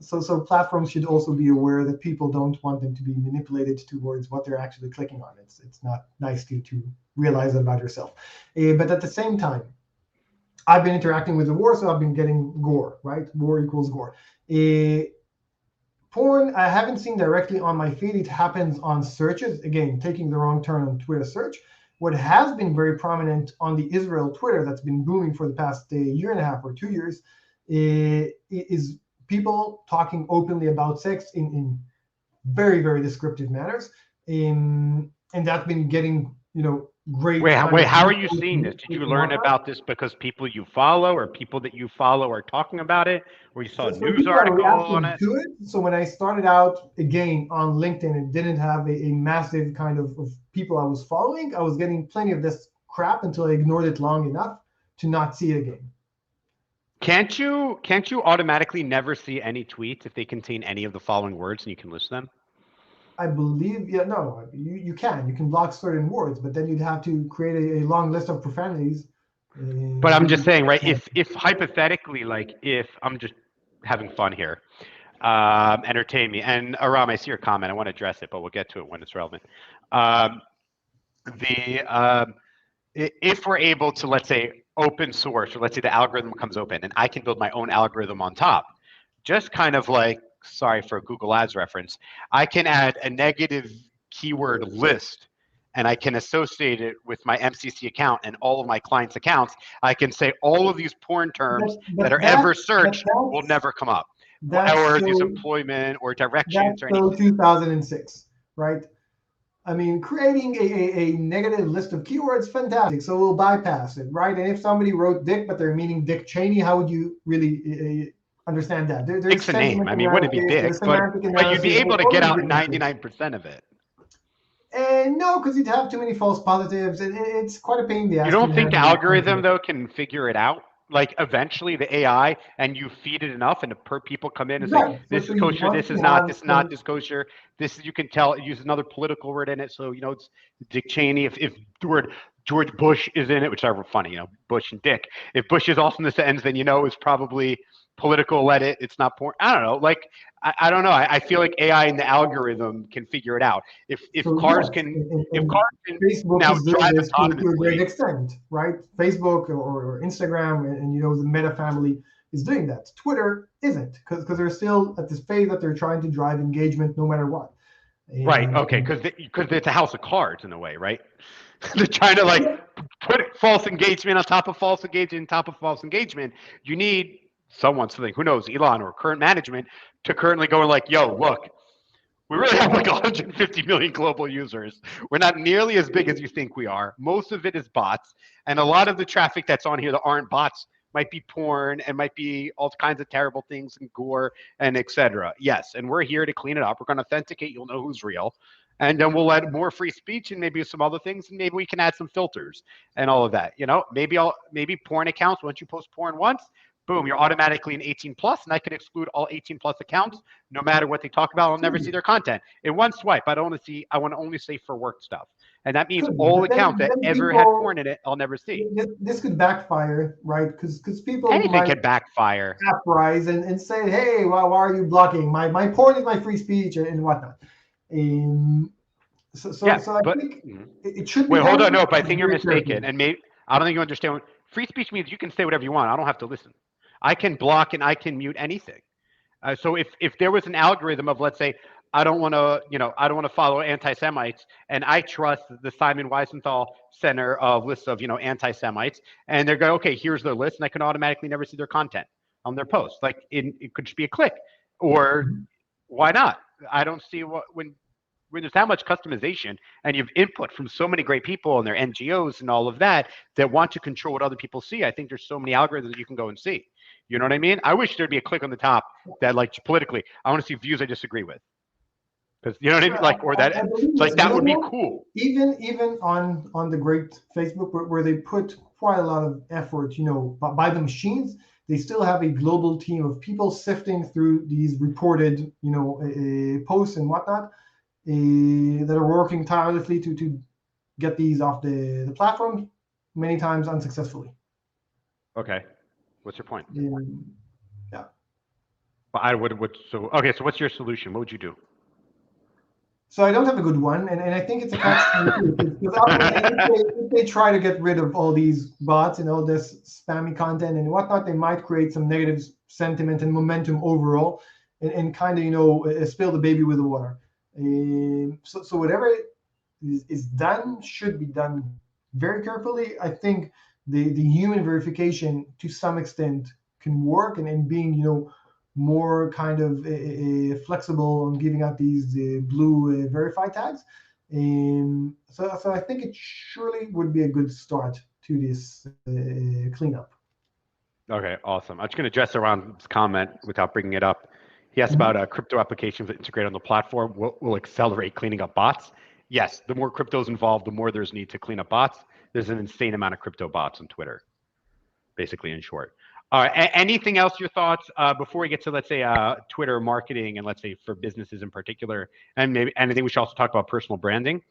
So platforms should also be aware that people don't want them to be manipulated towards what they're actually clicking on. It's not nice to realize that about yourself. But at the same time, I've been interacting with the war, so I've been getting gore, right? War equals gore. Porn, I haven't seen directly on my feed. It happens on searches. Again, taking the wrong turn on Twitter search. What has been very prominent on the Israel Twitter that's been booming for the past year and a half or 2 years is people talking openly about sex in very, very descriptive manners. And that's been getting, great. Wait, how are you seeing this? Did you learn about this because people you follow or people that you follow are talking about it, or you saw a So news people are article on reacting it? to it. So when I started out again on LinkedIn and didn't have a massive kind of people I was following, I was getting plenty of this crap until I ignored it long enough to not see it again. Can't you automatically never see any tweets if they contain any of the following words and you can list them? I believe, no, you can block certain words, but then you'd have to create a long list of profanities. But I'm just saying, right? If hypothetically, like, if I'm just having fun here, entertain me. And Aram, I see your comment. I want to address it, but we'll get to it when it's relevant. If we're able to, let's say, open source, or let's say the algorithm comes open, and I can build my own algorithm on top, just kind of like, sorry for a Google Ads reference, I can add a negative keyword list and I can associate it with my MCC account and all of my clients' accounts. I can say all of these porn terms that are ever searched will never come up, or these employment or directions or anything. 2006, right? I mean, creating a negative list of keywords, fantastic. So we'll bypass it, right? And if somebody wrote Dick, but they're meaning Dick Cheney, how would you really understand that? There's Dick's a name. I mean, wouldn't be Dick, but you'd be able to get out 99% of it. And no, because you'd have too many false positives, and it's quite a pain in the ass. You don't think the algorithm, though, can figure it out? Like, eventually the AI, and you feed it enough, and people come in and say, this is kosher, this is not, this kosher. This is, you can tell, use another political word in it. So, it's Dick Cheney. If the word George Bush is in it, which are funny, Bush and Dick. If Bush is also in the sentence, then it's probably political edit. It's not porn. I don't know. Like, I don't know. I feel like AI and the algorithm can figure it out. If cars can Facebook now is doing drive this to a great autonomously. extent, right? Facebook or Instagram and the Meta family is doing that. Twitter isn't, because they're still at this phase that they're trying to drive engagement no matter what. Right. Okay. Because it's a house of cards in a way, right? They're trying to put false engagement on top of false engagement on top of false engagement. You need something, who knows, Elon or current management, to currently go yo, look, we really have 150 million global users. We're not nearly as big as you think we are. Most of it is bots. And a lot of the traffic that's on here that aren't bots might be porn and might be all kinds of terrible things and gore and etc. Yes, and we're here to clean it up. We're going to authenticate. You'll know who's real. And then we'll add more free speech and maybe some other things. And maybe we can add some filters and all of that. Maybe porn accounts, once you post porn once, boom, you're automatically an 18 plus, and I can exclude all 18 plus accounts, no matter what they talk about. I'll never see their content. In one swipe, I want to only say for work stuff. And that means all accounts that ever had porn in it, I'll never see. This could backfire, right? Because people anything could backfire. Uprise and say, hey, why are you blocking? My porn is my free speech and whatnot. So I but think it should be wait, hold done on, no, but I think you're very carefully. mistaken, and maybe I don't think you understand. Free speech means you can say whatever you want. I don't have to listen. I can block and I can mute anything. So if there was an algorithm of, let's say, I don't want to follow anti-Semites, and I trust the Simon Wiesenthal Center of lists of anti-Semites, and they're going, okay, here's their list, and I can automatically never see their content on their posts. Like it could just be a click, or Mhm. why not? I don't see what when there's that much customization and you have input from so many great people and their NGOs and all of that want to control what other people see. I think there's so many algorithms that you can go and see. You know what I mean? I wish there'd be a click on the top that, like, politically, I want to see views I disagree with, because you know what I mean, Sure, like, or that, I believe like, that. that would be No, cool. even on the great Facebook, where they put quite a lot of effort, by the machines, they still have a global team of people sifting through these reported, posts and whatnot, that are working tirelessly to get these off the platform, many times unsuccessfully. Okay, what's your point? Um, yeah. Well, I would so okay. So what's your solution? What would you do? So I don't have a good one, and I think it's a catch 22. Because ultimately, if they try to get rid of all these bots and all this spammy content and whatnot, they might create some negative sentiment and momentum overall, and kind of spill the baby with the water. So whatever is done should be done very carefully. I think the human verification to some extent can work, and being more kind of flexible on giving out these blue verify tags. So I think it surely would be a good start to this cleanup. Okay, awesome. I'm just going to address around this comment without bringing it up. He asked Mhm. about crypto applications that integrate on the platform will accelerate cleaning up bots. Yes, the more cryptos involved, the more there's need to clean up bots. There's an insane amount of crypto bots on Twitter, basically, in short. All right, anything else, your thoughts before we get to, let's say, Twitter marketing, and let's say for businesses in particular, and maybe, and I think we should also talk about personal branding.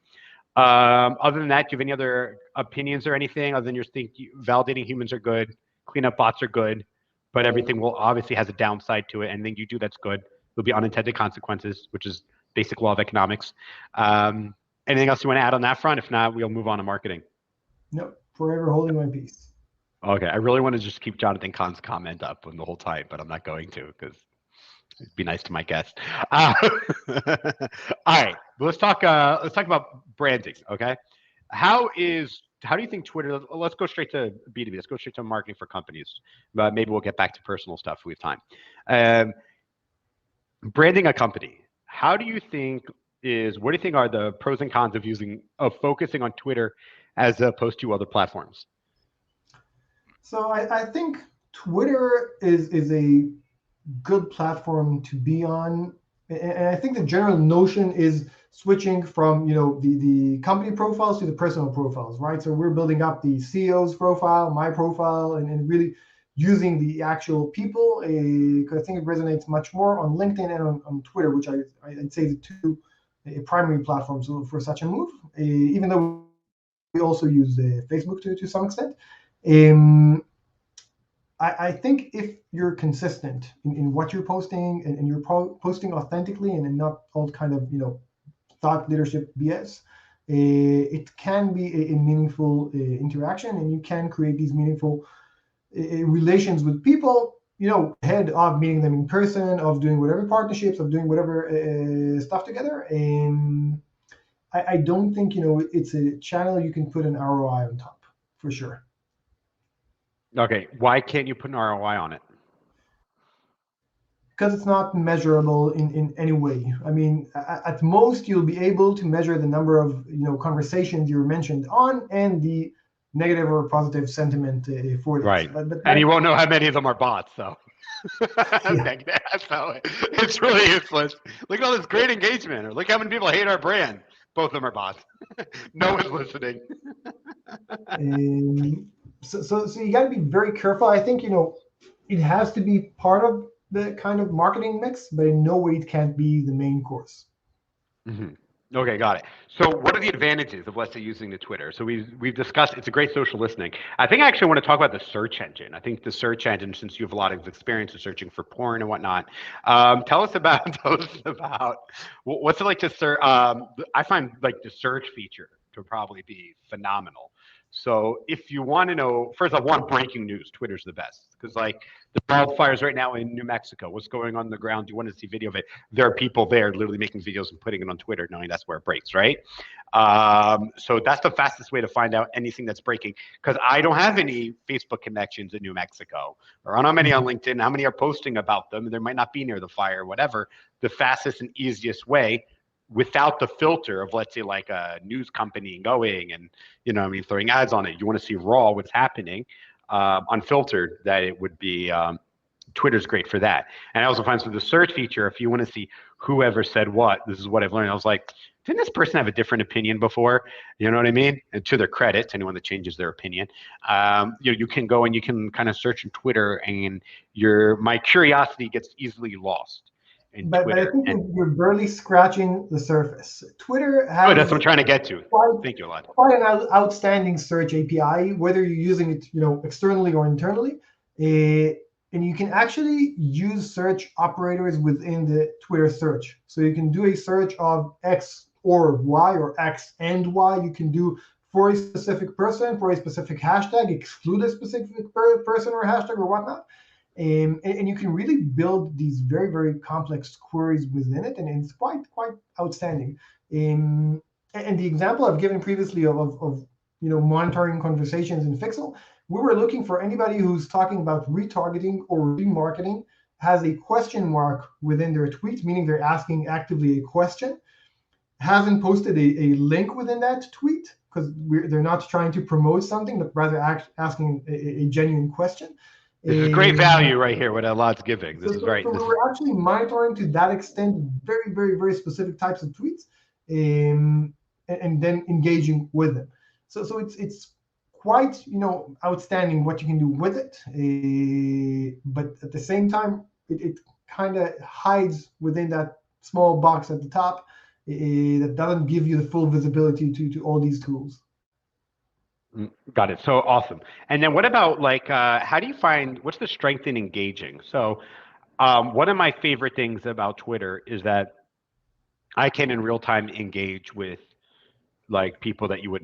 Other than that, do you have any other opinions or anything other than your think validating humans are good, cleanup bots are good, but everything will obviously has a downside to it. Anything you do that's good, there'll be unintended consequences, which is basic law of economics. Anything else you want to add on that front? If not, we'll move on to marketing. No, forever holding my peace. Okay, I really want to just keep Jonathan Kahn's comment up the whole time, but I'm not going to because it'd be nice to my guest. All right, let's talk about branding. Okay, how do you think Twitter? Let's go straight to B2B. Let's go straight to marketing for companies. But maybe we'll get back to personal stuff if we have time. Um, Branding a company. How do you think what do you think are the pros and cons of focusing on Twitter as opposed to other platforms? So I think Twitter is a good platform to be on. And I think the general notion is switching from the company profiles to the personal profiles, right? So we're building up the CEO's profile, my profile, and really using the actual people, because I think it resonates much more on LinkedIn and on Twitter, which I'd say the two primary platforms for such a move, even though we also use Facebook to some extent. Um, I think if you're consistent in what you're posting, and you're posting authentically, and not all kind of thought leadership BS, it can be a meaningful interaction, and you can create these meaningful relations with people. Ahead of meeting them in person, of doing whatever partnerships, of doing whatever stuff together. And I don't think it's a channel you can put an ROI on top for sure. Okay, why can't you put an ROI on it? Because it's not measurable in any way. I mean, at most you'll be able to measure the number of conversations you were mentioned on, and the negative or positive sentiment for this. Right. But And that, you won't know how many of them are bots, so yeah, so it's really useless. Look at all this great engagement, or look how many people hate our brand. Both of them are bots. No one's listening. so you got to be very careful. I think it has to be part of the kind of marketing mix, but in no way it can't be the main course. Mm-hmm. Okay, got it. So, what are the advantages of, let's say, using the Twitter? So we've discussed it's a great social listening. I think I actually want to talk about the search engine. I think the search engine, since you have a lot of experience in searching for porn and whatnot, tell us about tell us about what's it like to search. I find like the search feature to probably be phenomenal. So if you want to know, first of all, one breaking news, Twitter's the best because like the wildfires right now in New Mexico. What's going on the ground? You want to see video of it? There are people there literally making videos and putting it on Twitter, knowing that's where it breaks, right? So that's the fastest way to find out anything that's breaking because I don't have any Facebook connections in New Mexico, or I don't have many on LinkedIn. How many are posting about them? There might not be near the fire, whatever. The fastest and easiest way without the filter of, let's say, like a news company going and, I mean, throwing ads on it. You want to see raw what's happening, unfiltered, that it would be Twitter's great for that. And I also find through the search feature, if you want to see whoever said what, this is what I've learned. I was like, didn't this person have a different opinion before? You know what I mean? And to their credit, to anyone that changes their opinion, you can go and you can kind of search on Twitter, and my curiosity gets easily lost in But I Twitter. think And you're barely scratching the surface. Twitter oh, that's has what I'm trying to get to. quite, Thank you, Elad. quite an outstanding search API, whether you're using it, externally or internally. And you can actually use search operators within the Twitter search. So you can do a search of X or Y or X and Y. You can do for a specific person, for a specific hashtag, exclude a specific person or hashtag or whatnot. And you can really build these very, very complex queries within it, and it's quite outstanding. And the example I've given previously of monitoring conversations in Fixel, we were looking for anybody who's talking about retargeting or remarketing, has a question mark within their tweet, meaning they're asking actively a question, hasn't posted a link within that tweet because they're not trying to promote something, but rather asking a genuine question. This is great value right here, what Elad's giving. This is right. So we This is were actually monitoring to that extent very, very, very specific types of tweets, and then engaging with them. So it's quite outstanding what you can do with it, but at the same time, it kind of hides within that small box at the top that doesn't give you the full visibility to all these tools. Got it. So awesome. And then what about like, how do you find, what's the strength in engaging? So one of my favorite things about Twitter is that I can in real time engage with like people that you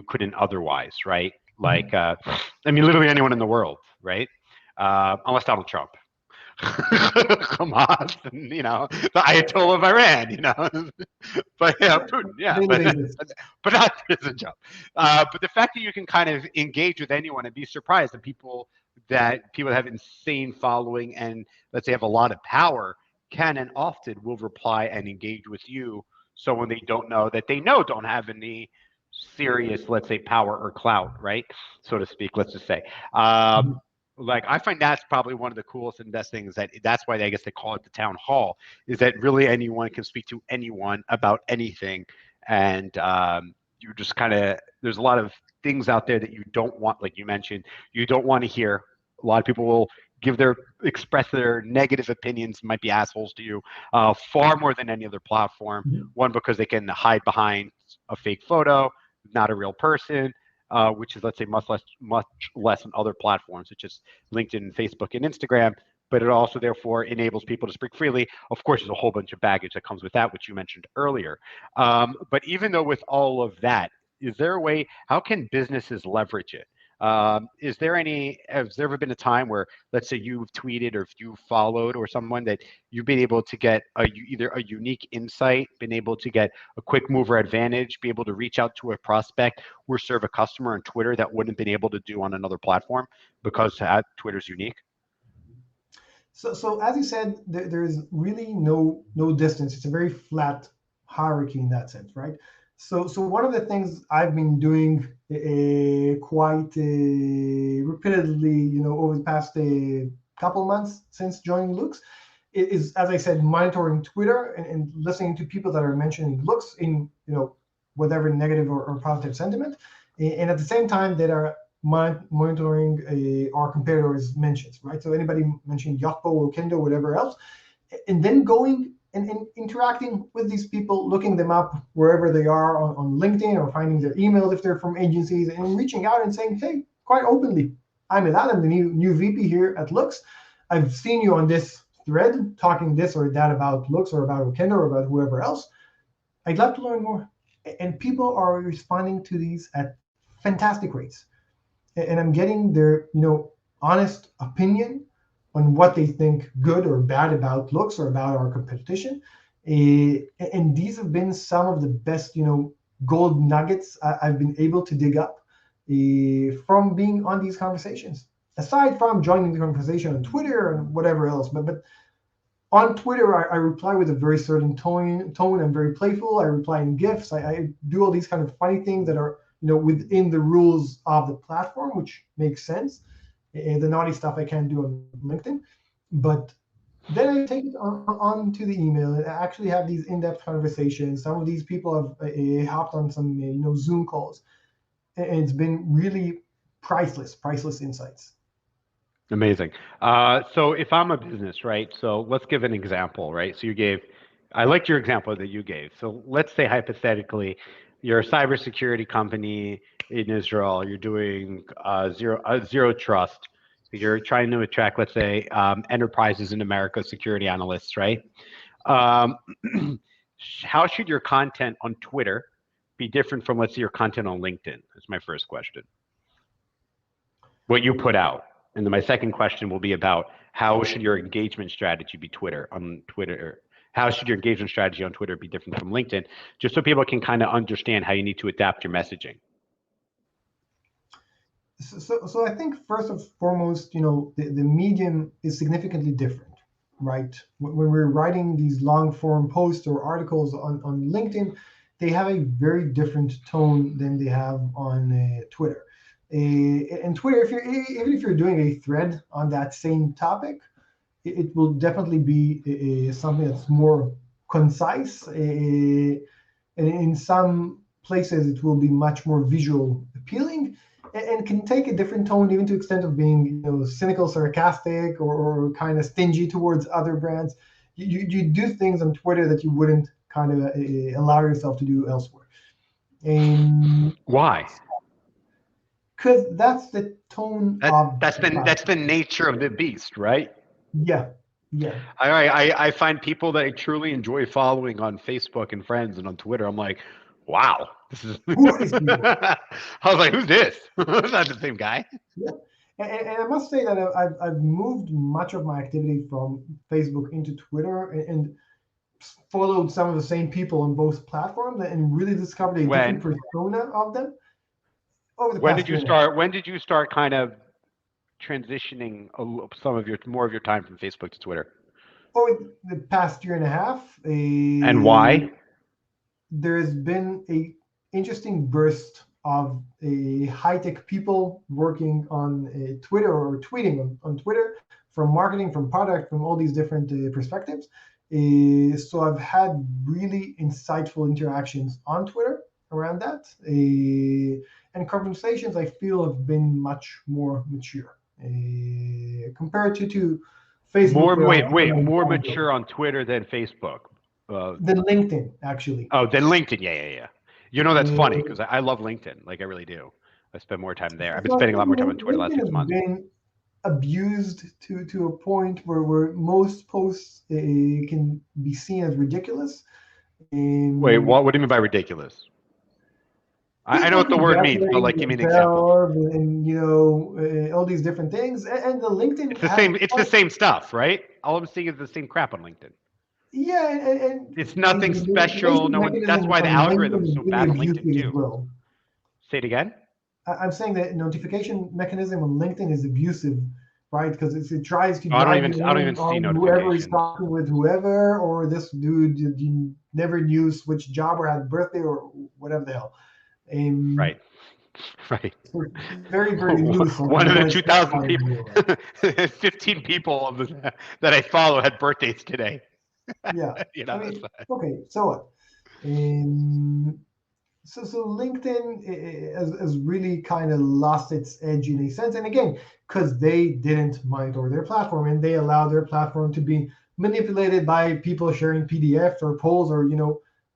couldn't otherwise, right? Like, I mean, literally anyone in the world, right? Unless Donald Trump. Hamas, and, the Ayatollah of Iran, but yeah, Putin, yeah, but not President Trump. But the fact that you can kind of engage with anyone and be surprised that people have insane following and let's say have a lot of power can and often will reply and engage with you, someone they don't know that they know don't have any serious, let's say, power or clout, right, so to speak. Let's just say. Like I find that's probably one of the coolest and best things that's why I guess they call it the town hall, is that really anyone can speak to anyone about anything. And you just kind of, there's a lot of things out there that you don't want, like you mentioned, you don't want to hear. A lot of people will express their negative opinions, might be assholes to you, far more than any other platform. One, because they can hide behind a fake photo, not a real person, which is, let's say, much less on other platforms such as LinkedIn, Facebook, and Instagram. But it also therefore enables people to speak freely. Of course, there's a whole bunch of baggage that comes with that, which you mentioned earlier. But even though with all of that, is there a way, how can businesses leverage it? Has there ever been a time where, let's say, you've tweeted or if you followed or someone that you've been able to get either a unique insight, been able to get a quick mover advantage, be able to reach out to a prospect or serve a customer on Twitter that wouldn't have been able to do on another platform because Twitter's unique? So as you said, there is really no distance. It's a very flat hierarchy in that sense, right? So one of the things I've been doing quite repeatedly, over the past couple of months since joining Loox, is, as I said, monitoring Twitter and listening to people that are mentioning Loox in whatever negative or positive sentiment, and at the same time that are monitoring our competitors' mentions, right? So anybody mentioning Yahoo or Kendo, whatever else, and then going and interacting with these people, looking them up wherever they are on LinkedIn, or finding their emails if they're from agencies, and reaching out and saying, hey, quite openly, I'm Elad, I'm the new VP here at Loox. I've seen you on this thread talking this or that about Loox or about Okenda or about whoever else. I'd love to learn more. And people are responding to these at fantastic rates. And I'm getting their, honest opinion on what they think good or bad about Loox or about our competition. And these have been some of the best, gold nuggets I've been able to dig up from being on these conversations. Aside from joining the conversation on Twitter and whatever else, but on Twitter, I reply with a very certain tone. I'm very playful. I reply in GIFs. I do all these kind of funny things that are, within the rules of the platform, which makes sense. The naughty stuff I can't do on LinkedIn. But then I take it on to the email and actually have these in-depth conversations. Some of these people have hopped on some, Zoom calls. And it's been really priceless insights. Amazing. So if I'm a business, right? So let's give an example, right? So I liked your example that you gave. So let's say hypothetically, you're a cybersecurity company in Israel. You're doing zero trust. You're trying to attract, let's say, enterprises in America, security analysts, right? Um, how should your content on Twitter be different from, let's say, your content on LinkedIn? That's my first question. What you put out. And then my second question will be about how should your engagement strategy be on Twitter? How should your engagement strategy on Twitter be different from LinkedIn? Just so people can kind of understand how you need to adapt your messaging. So I think first and foremost, the medium is significantly different, right? When we're writing these long form posts or articles on LinkedIn, they have a very different tone than they have on Twitter. And Twitter, even if you're doing a thread on that same topic, it will definitely be something that's more concise. And in some places, it will be much more visual appealing, and can take a different tone, even to the extent of being, cynical, sarcastic, or kind of stingy towards other brands. You do things on Twitter that you wouldn't kind of allow yourself to do elsewhere. And why? Because that's the tone of that's the nature of the beast, right? Yeah. I find people that I truly enjoy following on Facebook and friends and on Twitter. I'm like, wow, this is. Who are these people? I was like, who's this? It's not the same guy. Yeah. And I must say that I've moved much of my activity from Facebook into Twitter, and followed some of the same people on both platforms, and really discovered a different persona of them over the past year. When did you start kind of transitioning more of your time from Facebook to Twitter? Over the past year and a half. And why? There's been a interesting burst of high-tech people working on Twitter, or tweeting on Twitter, from marketing, from product, from all these different perspectives. So I've had really insightful interactions on Twitter around that. And conversations, I feel, have been much more mature compared to Facebook. More mature on Twitter than Facebook. Than LinkedIn, actually. Oh, then LinkedIn, yeah. That's funny because I love LinkedIn, like I really do. I spend more time there. I've been spending a lot more time on Twitter the last 6 months. Been abused to a point where most posts can be seen as ridiculous. Wait, what do you mean by ridiculous? I know what the word means, but like, give me an example. And all these different things, and the LinkedIn. It's the same. It's the same stuff, right? All I'm seeing is the same crap on LinkedIn. Yeah, and it's nothing special. No one. That's why the algorithm's so bad on LinkedIn too. Well. Say it again. I'm saying that notification mechanism on LinkedIn is abusive, right? Because it tries to. I don't even see notifications. Whoever is talking with whoever, or this dude you never knew switched job or had birthday or whatever the hell. Right. Very, very loose. One of the 2,000 people, 15 people that I follow had birthdays today. Yeah. Okay, so what? So LinkedIn has really kind of lost its edge in a sense. And again, because they didn't monitor their platform, and they allowed their platform to be manipulated by people sharing PDFs or polls, or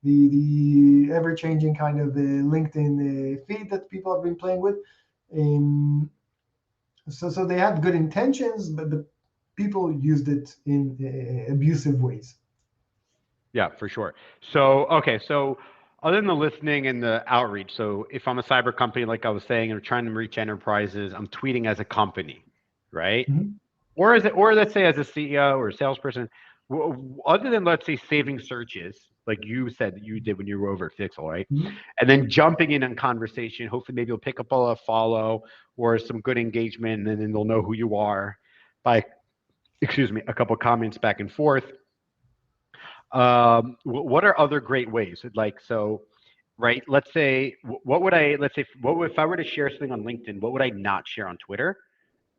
the ever changing kind of LinkedIn feed that people have been playing with. Um, so they had good intentions, but the people used it in abusive ways. Yeah, for sure. So, okay, so other than the listening and the outreach, so if I'm a cyber company, like I was saying, and I'm trying to reach enterprises, I'm tweeting as a company, right? Mhm. Or is it, or let's say as a CEO or a salesperson, other than let's say saving searches, like you said that you did when you were over at Fixel, right? Mhm. And then jumping in on conversation, hopefully maybe you'll pick up a follow or some good engagement, and then they'll know who you are by, excuse me, a couple comments back and forth. What are other great ways? Like, so, right? Let's say, what would I, let's say, if I were to share something on LinkedIn, what would I not share on Twitter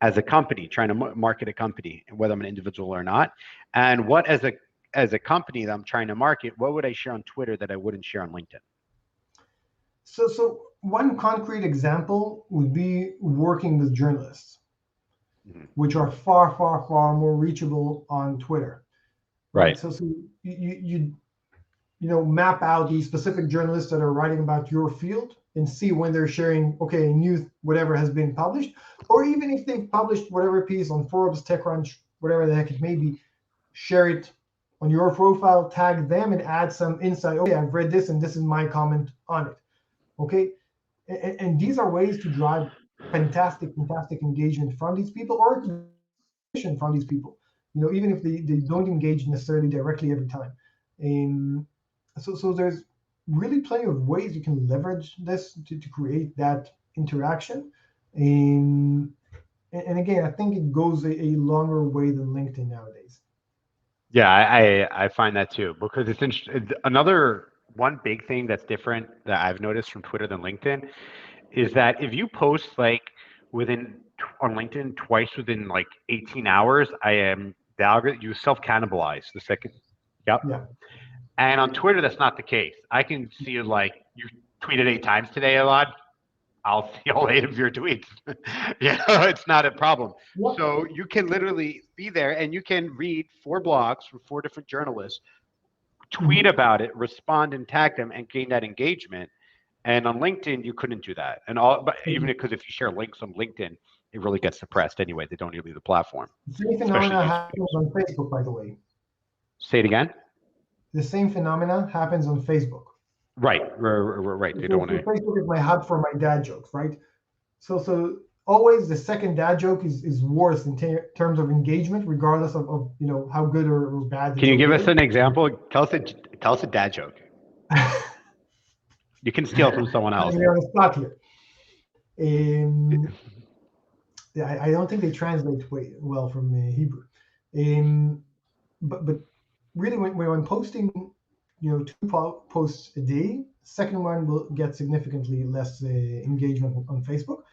as a company, trying to market a company, whether I'm an individual or not? And what as a company that I'm trying to market, what would I share on Twitter that I wouldn't share on LinkedIn? So one concrete example would be working with journalists, Mhm. which are far, far, far more reachable on Twitter, right? Right. So map out the specific journalists that are writing about your field and see when they're sharing, okay, news, whatever has been published, or even if they've published whatever piece on Forbes, TechCrunch, whatever the heck it may be, share it on your profile, tag them, and add some insight. Okay, I've read this, and this is my comment on it. Okay, and these are ways to drive fantastic engagement from these people, or from these people. Even if they don't engage necessarily directly every time. Um, so there's really plenty of ways you can leverage this to create that interaction. Um, and again, I think it goes a longer way than LinkedIn nowadays. Yeah, I find that too, because it's interesting. Another one big thing that's different that I've noticed from Twitter than LinkedIn is that if you post like within on LinkedIn twice within like 18 hours, I am the algorithm, you self cannibalize the second. Yep. Yeah. And on Twitter, that's not the case. I can see like you tweeted 8 times today, Elad. I'll see all 8 of your tweets. It's not a problem. Yep. So you can literally be there and you can read 4 blogs from 4 different journalists, tweet Mhm. about it, respond and tag them, and gain that engagement. And on LinkedIn, you couldn't do that. And all, but even because if you share links on LinkedIn, it really gets suppressed anyway. They don't even leave the platform, The same especially phenomena YouTube happens videos. on Facebook, by the way. Say it again. The same phenomena happens on Facebook. Right. They don't So want to. Facebook is my hub for my dad jokes, right? So always the second dad joke is worse in terms of engagement, regardless of how good or bad the Can you joke give us is. an example? Tell us a dad joke. You can steal from someone else. Putting me on the spot here. Yeah, I don't think they translate well from Hebrew. Um, but really, when I'm posting, two posts a day, second one will get significantly less engagement on Facebook.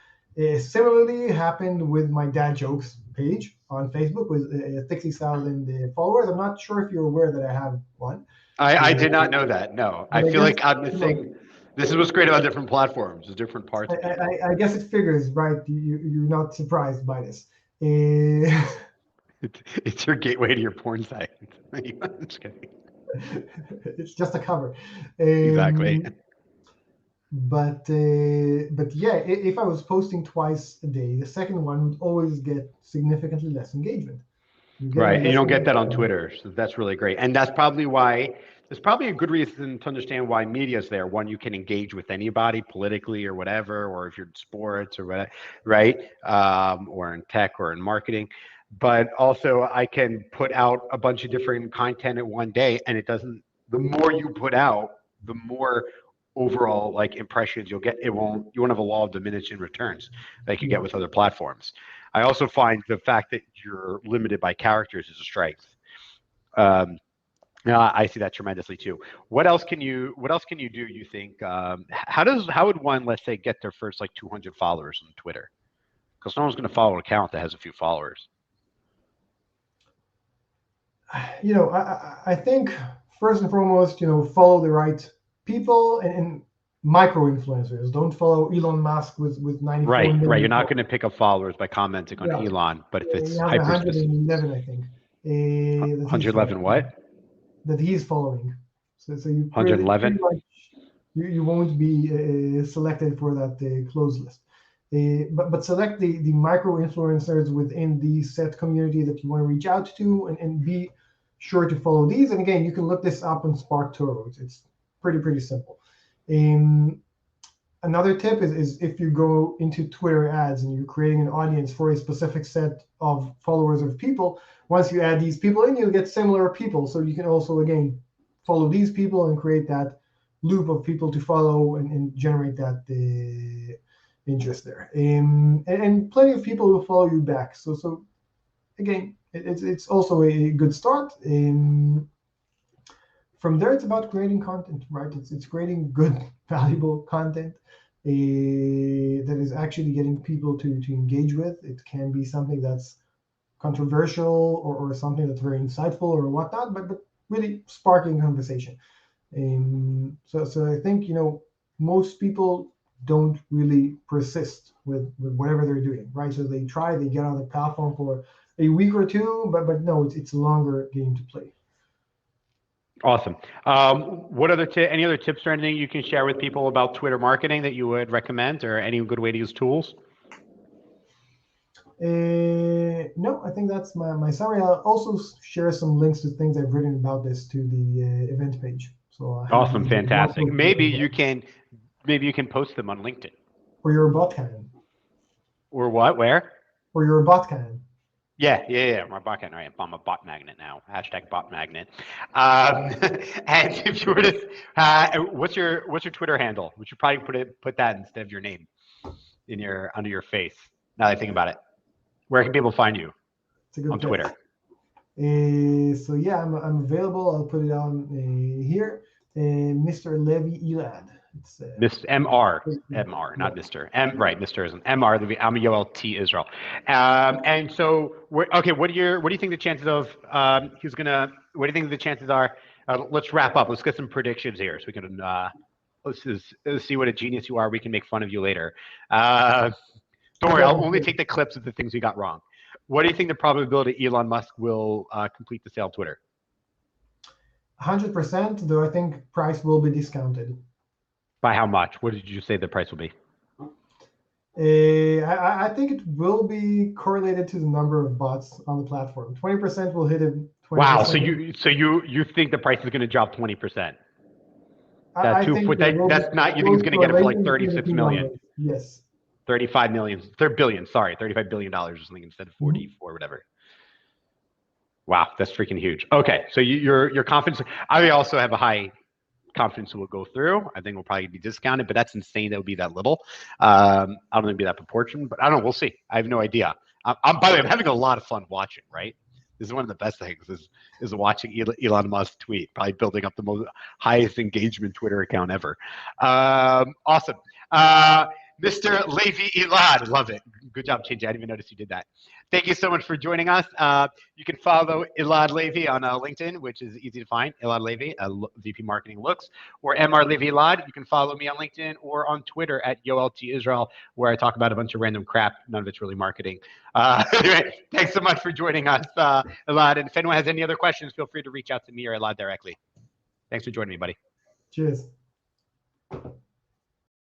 Similarly, happened with my dad jokes page on Facebook with 60,000 followers. I'm not sure if you're aware that I have one, I did not uh, know that. No, I but I feel guess like I'm you know missing. This is what's great about different platforms. There's different I, parts of people. I guess it figures, right? You're not surprised by this. Uh, It's your gateway to your porn site. Just kidding. it's just a cover. Exactly. Um, but yeah, if I was posting twice a day, the second one would always get significantly less engagement. You're Right. getting And you less don't get that on engagement. Twitter. So that's really great. And that's probably why there's probably a good reason to understand why media is there. One, you can engage with anybody politically or whatever, or if you're in sports or whatever, right? Or in tech or in marketing. But also, I can put out a bunch of different content in one day, and it doesn't, the more you put out, the more overall like impressions you'll get. You won't have a law of diminishing returns like you get Yeah. with other platforms. I also find the fact that you're limited by characters is a strength. Um, I see that tremendously too. What else can you do? You think? How would one, let's say, get their first like 200 followers on Twitter? Because no one's going to follow an account that has a few followers. I think first and foremost, follow the right people and micro influencers. Don't follow Elon Musk with 94 Right. You're million not followers. going to pick up followers by commenting on Yeah, Elon, but if he it's has hyper specific. 111, I think. that he's 111 following. what? That he's following. So you pretty 111? much you won't be selected for that closed list. But select the micro influencers within the set community that you want to reach out to, and be sure to follow these. And again, you can look this up on Spark Turbo. It's pretty simple. Another tip is if you go into Twitter ads and you're creating an audience for a specific set of followers of people, once you add these people in, you'll get similar people. So you can also, again, follow these people and create that loop of people to follow and generate that interest there. And plenty of people will follow you back. So again, it's also a good start. From there, it's about creating content, right? It's creating good, valuable content that is actually getting people to engage with. It can be something that's controversial or something that's very insightful or whatnot, but really sparking conversation. So I think, most people don't really persist with whatever they're doing, right? So they try, they get on the platform for a week or two, but no, it's a longer game to play. Awesome. What other any other tips or anything you can share with people about Twitter marketing that you would recommend, or any good way to use tools? No, I think that's my summary. I'll also share some links to things I've written about this to the event page. So I have Awesome, fantastic. Maybe you can post them on LinkedIn. Or your bot can. Or what? Where? Or your bot can. Yeah. My bot can. All right, I'm a bot magnet now. Hashtag bot magnet. And if you were to, what's your Twitter handle? We should probably put that instead of your name under your face. Now that I think about it, where can people find you on Twitter? So yeah, I'm available. I'll put it on here. Mr. Levy Elad. It's Mr. MR, not Mr. M. Right, Mr. is MR. I'm a ULT Israel. And so, okay, what do you think the chances of what do you think the chances are? Let's wrap up. Let's get some predictions here, so we can let's see what a genius you are. We can make fun of you later. Don't worry, I'll only take the clips of the things we got wrong. What do you think the probability Elon Musk will complete the sale of Twitter? 100%, though I think price will be discounted. By how much? What did you say the price will be? I think it will be correlated to the number of bots on the platform. 20% will hit it. 20%. Wow. So you think the price is going to drop 20%? That's not. You think it's going to get it for like 36 million? Yes. 35 million. $35 billion or something instead of 44, whatever. Wow, that's freaking huge. Okay, so your confidence. I also have a high confidence it will go through. I think it will probably be discounted, but that's insane that it would be that little. I don't think it'd be that proportion, but I don't know. We'll see. I have no idea. By the way, I'm having a lot of fun watching, right? This is one of the best things is watching Elon Musk tweet, probably building up the most highest engagement Twitter account ever. Awesome. Mr. Levy Elad, love it. Good job, changing. I didn't even notice you did that. Thank you so much for joining us. You can follow Elad Levy on LinkedIn, which is easy to find. Elad Levy, VP Marketing Loox, or MR Levy Elad. You can follow me on LinkedIn or on Twitter at YoLT Israel, where I talk about a bunch of random crap. None of it's really marketing. Anyway, thanks so much for joining us, Elad. And if anyone has any other questions, feel free to reach out to me or Elad directly. Thanks for joining me, buddy. Cheers.